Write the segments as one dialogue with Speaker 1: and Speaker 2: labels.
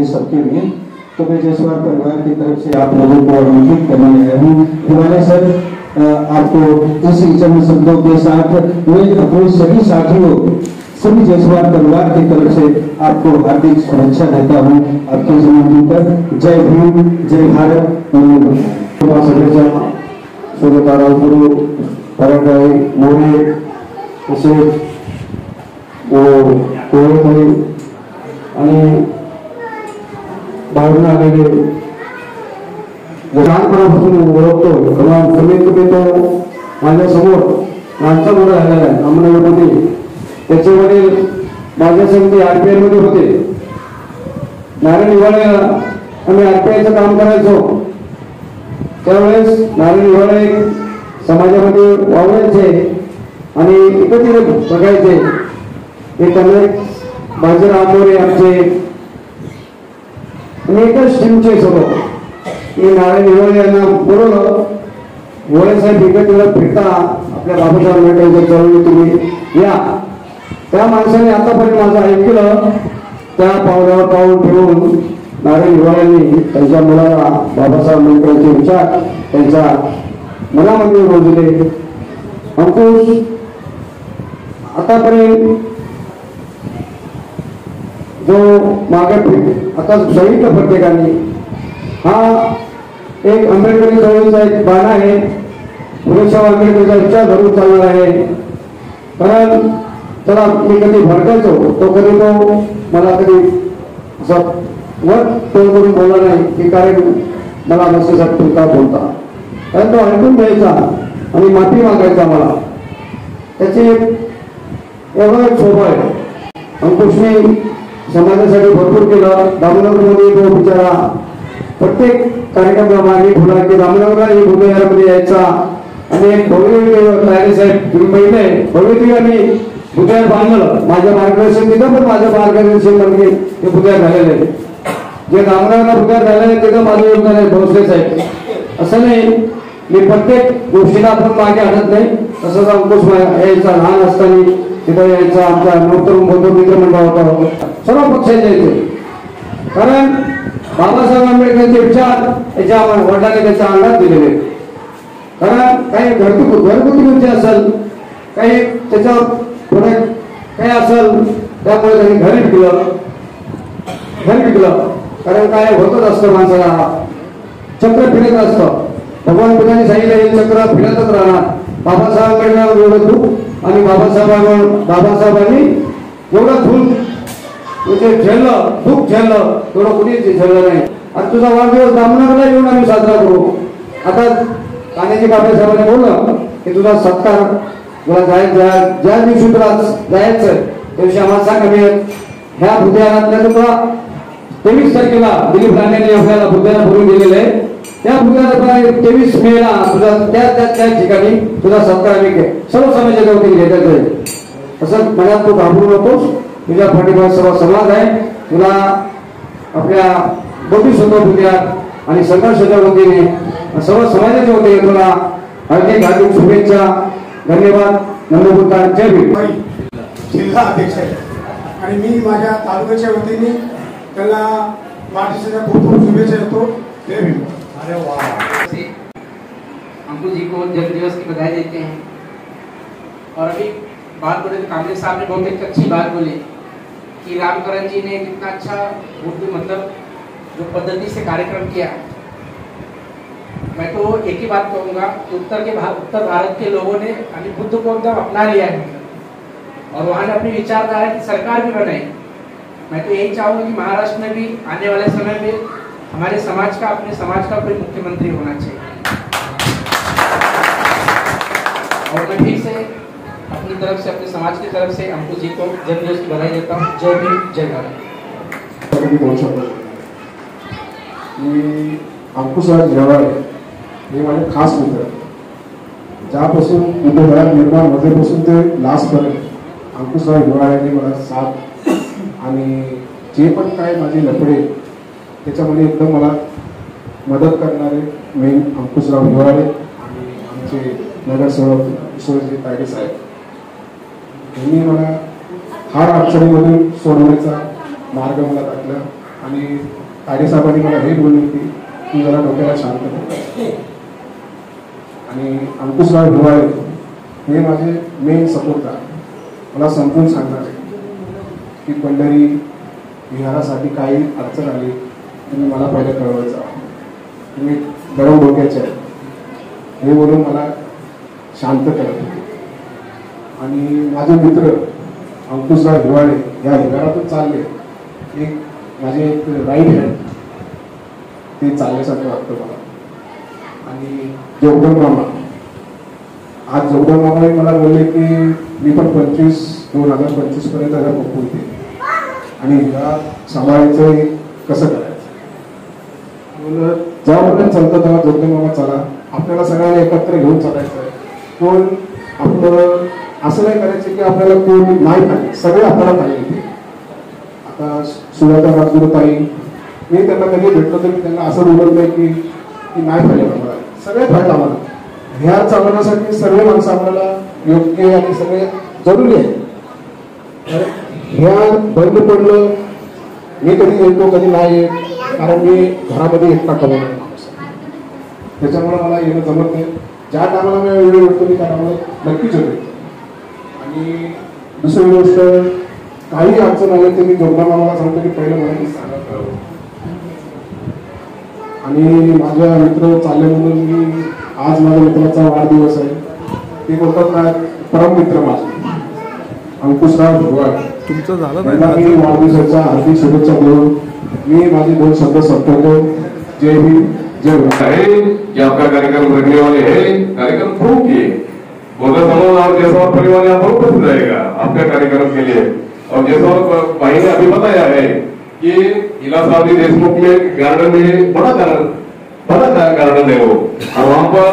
Speaker 1: सबके लिए। तो मैं जयसवाल परिवार की तरफ से आप लोगों को आमंत्रित करने आया हूँ। दिवाने सर, आपको इस चंद शब्दों के साथ मैं अपने सभी साथियों, सभी जयसवाल परिवार की तरफ से आपको हार्दिक शुभेच्छा देता हूँ आपके जन्मदिन पर। जय भीम, जय भारत। सगळ्यांच्या शुभकामनांपूर्व परागय मोरे तसेच कोळेताई आणि बाहेरून आलेले लहानपणापासून ओळखतो, कमीत कमी तो माझ्यासमोर मागचा मुलं राहिलेला आहे अमरावतीमध्ये. त्याचे वडील माझ्या समिती RPI मध्ये होते. नारायण हिवाळेला आम्ही RPIचं काम करायचो. त्यावेळेस नारायण हिवाळे समाजामध्ये वावरायचे आणि एकत्र बघायचे. हे त्यांना बाजीराव मोरे आमचे आणि एकच टीमचे सोबत हे नारायण हिवाळे यांना बोलवलं. हिवाळे साहेब इकडे फिरता आपल्या बाबासाहेब आंबेडकरांच्या चळवळीत तुम्ही या. त्या माणसाने आतापर्यंत माझं ऐकलं. त्या पावलावर पाऊल ठेवून नारायण हिवाळ्यांनी त्यांच्या मुलाला बाबासाहेब आंबेडकरांचे विचार त्यांच्या मनामध्ये रुजले. अंकुश आतापर्यंत जो मागे आता सांगितलं प्रत्येकाने, हा एक आंबेडकरी चळवळीचा एक बाणा आहे. फुलेशाह आंबेडकरचा विचार धरून चालणार आहे. कारण त्याला मी कधी भडकायचो तो कधी तो मला कधी असं वर तोड करून बोलला नाही की काय मला नसल्यासाठी का बोलता. कारण तो ऐकून घ्यायचा आणि माफी मागायचा मला. त्याची एवढा एक स्वभाव आहे. अंकुशने समाजासाठी भरपूर केलं. दामोदरमध्ये तो बिचारा प्रत्येक कार्यक्रमामागे फुला की दामोदरला ही भूमिहारामध्ये यायचा आणि एक भव्य साहेब तुम्ही पाहिजे भव्य आम्ही भूमिहार बांधलं. माझ्या मार्गदर्शन तिथं पण माझं मार्गदर्शन म्हणजे ते भूमिहार झालेलं आहे. जे दामोदरला भूमिहार झालेलं आहे तिथं माझं योगदान आहे भोसले साहेब. असं नाही मी प्रत्येक गोष्टीला आपण मागे आणत नाही. तसंच अंकुश यायचा लहान असताना तिथं यायचा. आमचा नवतरुण बौद्ध मित्र मंडळ होता. सर्व पक्षाचे यायचे. कारण बाबासाहेब आंबेडकरांचे विचार याच्या वडिलांनी त्याच्या अंगात दिलेले. कारण काही घरगुती गोष्टी असेल, काही त्याच्यावर पुढे काही असेल, त्यामुळे त्यांनी घर विकलं. कारण काय होतच असतं माणसाला, चक्र फिरत असतं. भगवान बुद्धांनी सांगितलं हे चक्र फिरतच राहणार. बाबासाहेब आंबेडकर एवढं दुःख आणि बाबासाहेबांनी एवढं झेललं, दुःख झेललं, तेवढं कुणीच झेललं नाही. आणि तुझा वाढदिवस दामोदरला येऊन आम्ही साजरा करू. आता कान्हाजी कांबळे साहेबांनी बोललं की तुझा सत्कार तुला ज्या दिवशी तुला जायचं त्या दिवशी आम्हाला सांग. आम्ही ह्या बुद्धिहारातल्या तुला 23 तारखेला दिलीप राणेंनी आपल्याला बुद्धिहार बोलून दिलेलं आहे. त्या बुद्धिहारात 23 मेला तुझा त्या ठिकाणी तुझा सत्कार आम्ही सर्व समाजाच्या वतीने घेण्यात जाईल. असं मनात तू घाबरू नकोस. तुझ्या पाठीमागे सर्व समाज आहे. तुला आपल्या बोधिसत्व बुद्धिहार आणि संघर्षाच्या वतीने सर्व समाजाच्या वतीने तुला हार्दिक शुभेच्छा. धन्यवाद. नमोबुद्धा. जय भीम.
Speaker 2: जिल्हा अध्यक्ष आहे आणि मी माझ्या तालुक्याच्या वतीने त्याला वाढदिवसाच्या खूप खूप शुभेच्छा देतो. जय भीम.
Speaker 3: अरे वाह. अंकुश जी को जन्मदिवस की बधाई देते हैं. और अभी बात बोले तो कांग्रेस साहब ने बहुत एक अच्छी बात बोली कि रामकरण जी ने कितना अच्छा मतलब जो पद्धति से कार्यक्रम किया. मैं तो एक ही बात कहूँगा, उत्तर भारत के लोगों ने अभी बुद्ध को एकदम अपना लिया है और वहाँ ने अपनी विचारधारा की सरकार भी बनाई. मैं तो यही चाहूँगा कि महाराष्ट्र में भी आने वाले समय में हमारे समाज का, अपने समाज का कोई मुख्यमंत्री होना चाहिए. और मैं फिर से अपनी तरफ से, अपने समाज की तरफ से अंकुश जी को जन्मदिवस की बधाई देता हूँ. जय भीम, जय भारत.
Speaker 1: मी अंकुशराव हिवाळे हे माझे खास मित्र. ज्यापासून बुद्धगया निर्माण होतेपासून ते लास्टपर्यंत अंकुशराव हिवाळ्यांनी मला साथ आणि जे पण काय माझे लफडे त्याच्यामध्ये एकदम मला मदत करणारे मेन अंकुशराव हिवाळे आणि आमचे नगरसेवक ईश्वरजी तायडे साहेब यांनी मला फार अडचणीमधून सोडवण्याचा मार्ग मला दाखला.
Speaker 4: आणि ताडे साहेबांनी मला हे बोलले की तू जरा डोक्याला शांत कर. आणि अंकुशराव हिवाळे हे माझे मेन सपोर्टर मला समजून सांगणार आहे की पंढरी विहारासाठी काही अडचण आली तुम्ही मला पहिले कळवायचं, तुम्ही गरम डोक्याचे आहे हे बोलून मला शांत करत होते. आणि माझे मित्र अंकुशराव हिवाळे या विहारातून चालले, एक माझे एक राईट हँड ते चालल्यासारखं वाटतं मला. आणि जोगदन मामा, आज जोगदन मामाने मला बोलले की मी पण 2025 पर्यंत बघू होते आणि हिला सांभाळायचं कसं करायचं. जेव्हापर्यंत चालतं तेव्हा जोगदन मामा चला, आपल्याला सगळ्यांना एकत्र घेऊन चालायचं आहे. कोण आपलं असं नाही करायचं की आपल्याला कोण नाही पाहिजे, सगळे आपल्याला पाहिजे. आता सुजाता राजगुरुताई, मी त्यांना कधी भेटलो तर मी त्यांना असं बोलत नाही की नाही पाहिजे आम्हाला, सगळे पाहिजे आम्हाला. ह्या चालवण्यासाठी सर्व माणसं आपल्याला योग्य आणि सगळे जरुरी आहे. ह्या बंद पडलं, मी कधी येतो कधी नाही येत, कारण मी घरामध्ये एकटा कमवणार माणूस, त्याच्यामुळे मला येणं जमत नाही. ज्या टायमाला मी वेळ भेटतो मी त्या टायमाला नक्कीच येतो. आणि दुसरी गोष्ट, काही अडचण आली तर मी जोगदन मामाला सांगतो की पहिलं मला सांगा करावं. आणि माझ्या मित्र चालले म्हणून मी आज माझ्या मित्राचा वाढदिवस आहे, ते बोलतात ना परम मित्र माझे अंकुशराव हिवाळे,
Speaker 5: तुमचं झालं
Speaker 4: त्यांना मी वाढदिवसाच्या हार्दिक शुभेच्छा देऊन मी माझे 2 शब्द संपवतो. जय हिंद, जय भारत.
Speaker 6: कि आपका कार्यक्रम रखने वाले हैं, कार्यक्रम प्रूव किए, बोला समूह और जैसवाल परिवार यहाँ पर उपस्थित रहेगा आपके कार्यक्रम के लिए. और जैसवाल भाई ने अभी बताया है कि इलाहाबादी देशमुख में गार्डन में बड़ा गार्डन है वो, और वहाँ पर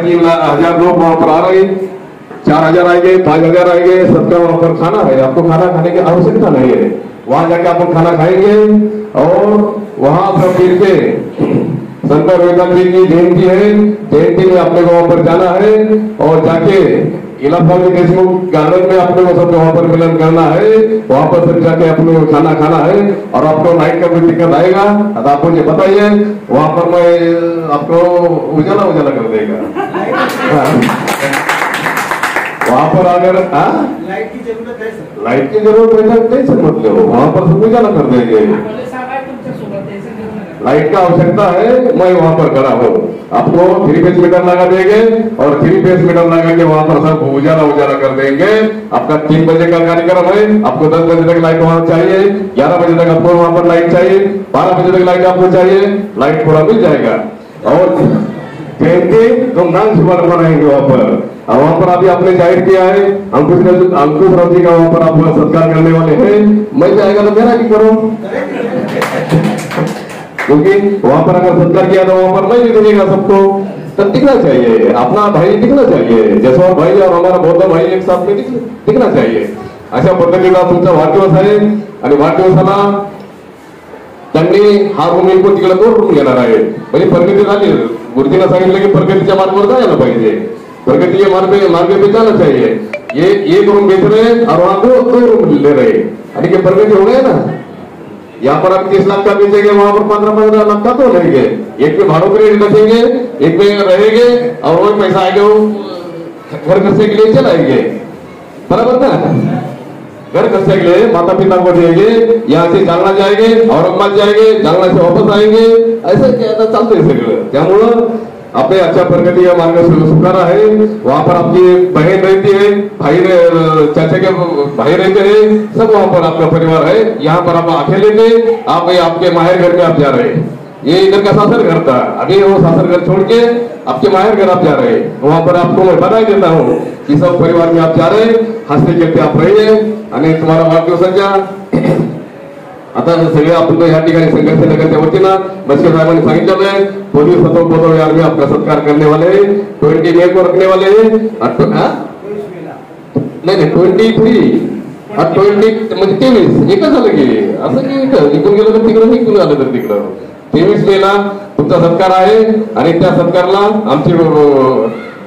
Speaker 6: 2,500 लोग वहाँ पर आ रहे, 4,000 आएंगे, 5,000 आएंगे, सबका वहाँ पर खाना है. आपको खाना खाने की आवश्यकता नहीं है, वहाँ जाके आप खाना खाएंगे. और वहाँ पर फिर के संत विवेकानंद जी की जयंती है, जयंती में अपने को वहाँ पर जाना है और जाके इलाहाबादी देशमुख गार्डन में अपने को सब वहाँ पर मिलन करना है. वहाँ पर सब जाके अपने को खाना खाना है. और आपको नाइट का भी टिकट आएगा, तो आप मुझे बताइए, वहाँ पर मैं आपको उजाला कर देगा. वहाँ पर अगर लाइट की जरूरत है सर, लाइट की जरूरत है, टेंशन मत लो, वहाँ पर सब उजाला कर देंगे. लाइट का आवश्यकता है, मैं वहाँ पर खड़ा हूँ. आपको 3 फेस मीटर लगा देंगे और 3 फेस मीटर लगा के वहाँ पर सब उजाला कर देंगे. आपका 3 बजे का कार्यक्रम है, आपको 10 बजे तक लाइट वहाँ चाहिए, 11 बजे तक आपको वहाँ पर लाइट चाहिए, 12 बजे तक लाइट आपको चाहिए, लाइट पूरा मिल जाएगा. और जयंती धूमधाम से मनाएंगे वहाँ पर. और वहाँ पर अभी आपने जाहिर किया है अंकुशराव जी का वहाँ पर आप सत्कार करने वाले हैं. मैं जाएगा तो मेरा भी करो, क्योंकि वहां पर अगर सत्कार किया तो वहां पर मैं भी दिखेगा सबको, तब दिखना चाहिए, अपना भाई दिखना चाहिए, जसवाल भाई और हमारा बौद्ध भाई एक साथ में दिखना चाहिए. अशा पद्धतीचा तुमचा वाढदिवस आहे. आणि वाढदिवसाला त्यांनी हा रूम एकूण तिकडे 2 रूम घेणार आहे. म्हणजे प्रगती झाली, गुरुजींना सांगितलं की प्रगतीच्या मार्गावर जायला पाहिजे, प्रगति के मार्ग पे जाना चाहिए. ये एक रूम बेच रहे हैं और वहां 2 रूम ले रहे हैं. अरे क्या प्रगति हो गया ना. यहाँ पर आप 30 लाख का बेचेंगे, वहां पर 15-15 लाख का तो लेंगे. एक में भाड़ों के लिए रखेंगे, एक में रहेंगे और वो पैसा आएगा वो घर खर्चे के लिए चलाएंगे. बराबर ना. घर खर्चे के लिए माता पिता को देंगे, यहाँ से जालना जाएंगे, औरंगाबाद जाएंगे, जालना से वापस आएंगे, ऐसे चलते सगळं. त्यामुळं आपने अच्छा प्रगति का मार्ग स्वीकारा है. वहाँ पर आपकी बहन रहती है, भाई चाचा के भाई रहते हैं, सब वहाँ पर आपका परिवार है. यहाँ पर आप अकेले थे, आप आपके माहिर घर में आप जा रहे हैं. ये इधर का सासर घर था, अभी वो सासर घर छोड़ के आपके माहिर घर आप जा रहे हैं. वहाँ पर आपको मैं बधाई देता हूँ कि सब परिवार में आप जा रहे हैं, हंसते खेलते आप रहिए. आणि तुम्हाला वाढदिवसाच्या आता सगळे आपण या ठिकाणी संघर्ष नगरच्या वतीनं बसके साहेबांनी सांगितलेलं आहे, पोलीस पदवी आर्मी आपका सत्कार करने वाले हैं, 20 मे को रखने वाले हैं. नहीं 23 और 20 म्हणजे 23 एकच झालं की असं की निघून गेलं तर तिकडं, निघून आलं तर तिकडं. 23 मेला तुमचा सत्कार आहे. आणि त्या सत्कारला आमचे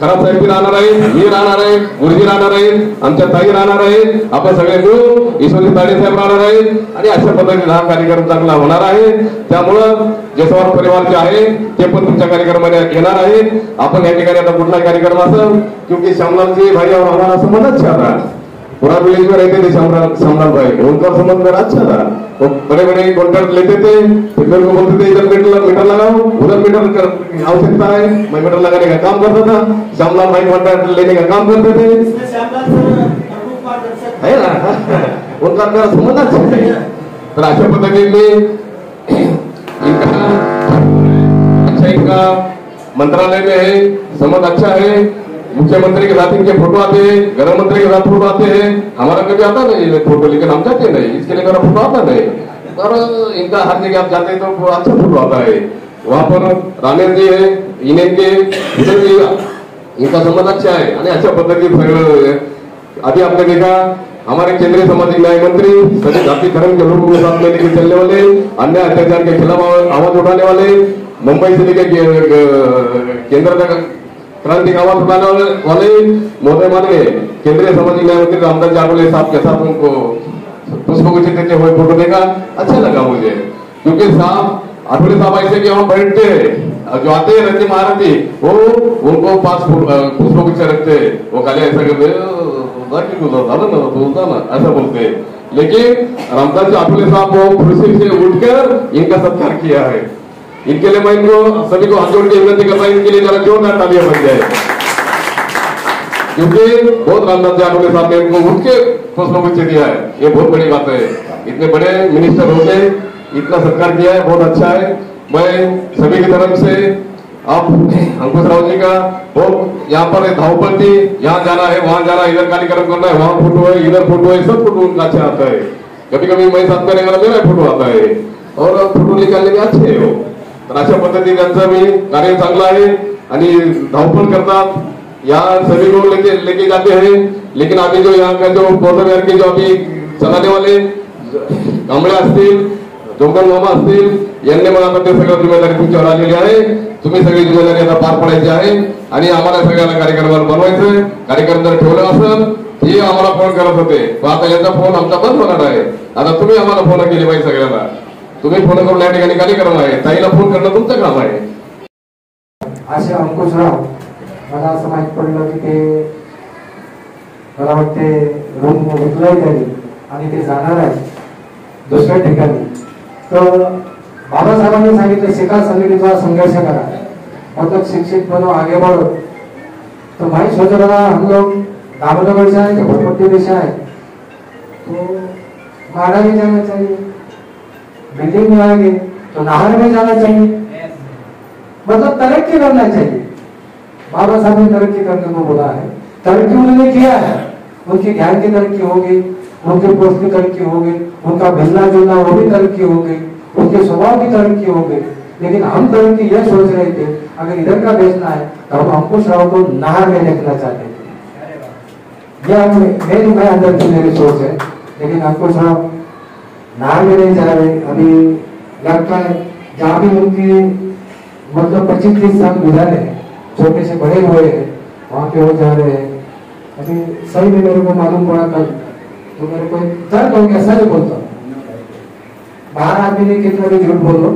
Speaker 6: खराब साहेब राहणार आहे, मी राहणार आहे, गुरुजी राहणार आहे, आमच्या ताई राहणार आहे, आपण सगळे मिळून ईश्वरी ताडे साहेब राहणार आहे आणि अशा पद्धतीने हा कार्यक्रम चांगला होणार आहे. त्यामुळं जयस्वाल परिवार जे आहे ते पण तुमच्या कार्यक्रमाने येणार आहे. आपण या ठिकाणी आता कुठला कार्यक्रम असेल क्योंकि श्यामलाल जी भाई और हमारा संबंध अच्छा था, पूरा विलेज में रहते थे श्यामलाल भाई, उनका संबंध मेरा अच्छा था. वो बड़े बड़े कॉन्ट्रैक्ट लेते थे, फिर मेरे को बोलते थे इधर मीटर लगाओ, उधर मीटर आवश्यकता है, मैं मीटर लगाने का काम करता था. श्यामलाल भाई कॉन्ट्रैक्ट लेने का काम करते थे, है ना. उनका मेरा संबंध अच्छा है. तर अशा पद्धतीने इनका मंत्रालय में है, संबंध अच्छा है. मुख्यमंत्री के साथ इनके फोटो आते हैं, गृह मंत्री के साथ फोटो आते हैं. हमारा कभी आता नहीं फोटो, लेकिन हम जाते नहीं, इसके लिए मेरा फोटो आता नहीं. और इनका हर जगह आप जाते हैं तो अच्छा फोटो आता है. वहां पर रामेश जी है, इनके इनका संबंध अच्छा है. आणि अशा पद्धतीने अभी आपने देखा हमारे केंद्रीय सामाजिक न्याय मंत्री सभी जाति धर्म के लोगों के साथ में लेकर चलने वाले, अन्य अत्याचार के खिलाफ आवाज उठाने वाले, मुंबई से लेकर केंद्र तक क्रांति का आवाज उठाने वाले महोदय माननीय केंद्रीय सामाजिक न्याय मंत्री रामदास जागोले साहब के साथ उनको पुष्पगुच्छ देते हुए फोटो देखा, अच्छा लगा मुझे. क्योंकि साहब आठवले साहब ऐसे कि वहां बैठते हैं, जो आते हैं रहते महारथी वो उनको पास पुष्पगुच्छ रखते, वो खाली ऐसा करते बोलता ना ऐसा बोलते. लेकिन रामदास आठवले साहब को कुर्सी से उठकर इनका सत्कार किया है. इनके लिए मैं इनको सभी को हाथ जोड़ के विनती करता हूं, इनके लिए जरा जोरदार तालियां बन जाए. क्योंकि बहुत रामदास जागोले साहब ने इनको उठ के पुष्पगुच्छ दिया है, ये बहुत बड़ी बात है. इतने बड़े मिनिस्टर होते इतना सत्कार किया है, बहुत अच्छा है. मैं सभी की तरफ से आप अंकुश राव जी का बहुत यहाँ पर धावपल थी, यहाँ जाना है वहां जाना है, इधर कार्यक्रम करना है, वहां फोटो है, इधर फोटो है, सब फोटो उनका अच्छा आता है. कभी कभी मैं साथ में रहेगा मेरा फोटो आता है और फोटो निकालने में अच्छे है वो. तर अशा पद्धतीने त्यांचं मी कार्य चांगलं आहे आणि धावपळ करतात. यहाँ सभी लोग लेके जाते हैं. लेकिन अभी जो यहाँ का जो पौधे के जो अभी चलाने वाले कांबळे असतील, डोंगर मामा असतील, यांनी मला आता ते सगळं जिम्मेदारी तुमच्यावर आलेली आहे. तुम्ही सगळी जिम्मेदारी आता पार पडायची आहे आणि आम्हाला सगळ्यांना कार्यक्रमाला बनवायचं. कार्यक्रम जर ठेवला असेल हे आम्हाला फोन करत होते, पण आता यांचा फोन आमचा बंद होणार आहे. आता तुम्ही आम्हाला फोन केली पाहिजे सगळ्यांना. तुम्ही फोन करून या ठिकाणी कार्यक्रम आहे, ताईला फोन करणं तुमचं काम आहे.
Speaker 1: असे अंकुशराव मला असं माहित पडलं की ते मला वाटते रूम विकलाय त्यांनी आणि ते जाणार आहे दुसऱ्या ठिकाणी. तर बाबासाहेबांनी सांगितलं शिका संघटनेचा संघर्ष करा, मतलब शिक्षित बनो आगे बढ़ो. तो मैं सोच रहा हम लोग दामोदर से आए, भोजपुर से आए, तो माड़ा भी जाना चाहिए, बिल्डिंग में आएंगे तो नाहर में जाना चाहिए, मतलब तरक्की करना चाहिए. बाबा साहब ने तरक्की करने को बोला है, तरक्की उन्होंने किया है. उनकी ध्यान की तरक्की होगी, उनके पोस्ट की तरक्की होगी, उनका मिलना जुलना वो भी तरक्की होगी, उनके स्वभाव की तरक्की होगी. लेकिन हम तरक्की यह सोच रहे थे अगर इधर का बेचना है तो हम अंकुश राव को नाहर में देखना चाहते थे. यह मेरी मैं अंदर की मेरी सोच है. लेकिन अंकुश राव नाहर में नहीं जा रहे. अभी लगता है जहाँ भी उनकी मतलब 25-30 साल गुजारे हैं, छोटे से बड़े हुए हैं, वहाँ पे वो जा रहे हैं. अभी सही में मेरे को मालूम पड़ा कल, तो मेरे को दर्द हो गया. सच बोलता हूँ, बाहर आदमी ने कितना भी झूठ बोलो.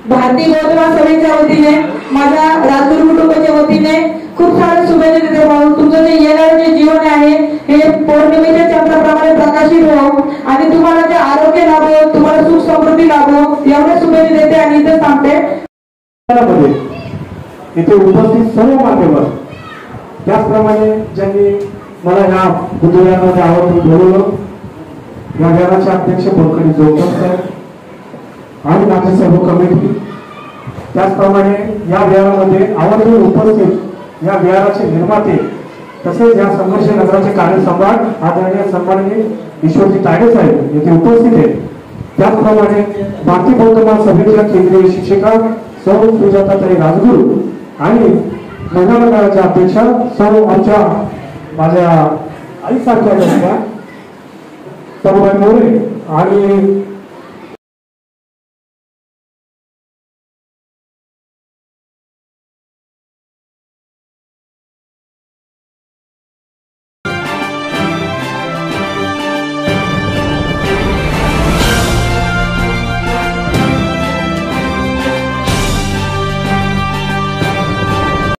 Speaker 5: भारतीय बौद्ध सभेच्या वतीने माझ्या राजगुरू कुटुंबाच्या वतीने खूप सारे शुभेच्छा देते. म्हणून तुमचं जे येणारं जे जीवन आहे हे पौर्णिमेच्या चंद्राप्रमाणे प्रकाशित हो आणि तुम्हाला जे आरोग्य लाभो, तुम्हाला सुख समृद्धी लाभो एवढ्या शुभेच्छा देते आणि इथे थांबते.
Speaker 1: इथे उपस्थित सर्व मान्यवर, त्याचप्रमाणे ज्यांनी मला या बुद्धविहारामध्ये आवर्जून बोलवलं, या विहाराचे अध्यक्ष बोलकडी जोगदम साहेब आणि माझे सर्व कमिटी, त्याचप्रमाणे या विहारामध्ये आवर्जून उपस्थित या विहाराचे निर्माते तसेच या संघर्ष नगराचे कार्यसम्राट आदरणीय सन्माननीय ईश्वरजी ताडे साहेब येथे उपस्थित आहेत. त्याचप्रमाणे भारतीय बौद्ध महासभेच्या केंद्रीय शिक्षिका सौ सुजाताताई राजगुरू आणि महिला मंडळाच्या अध्यक्षा सौ आमच्या माझ्या आईसारख्या तरुण मोरे आणि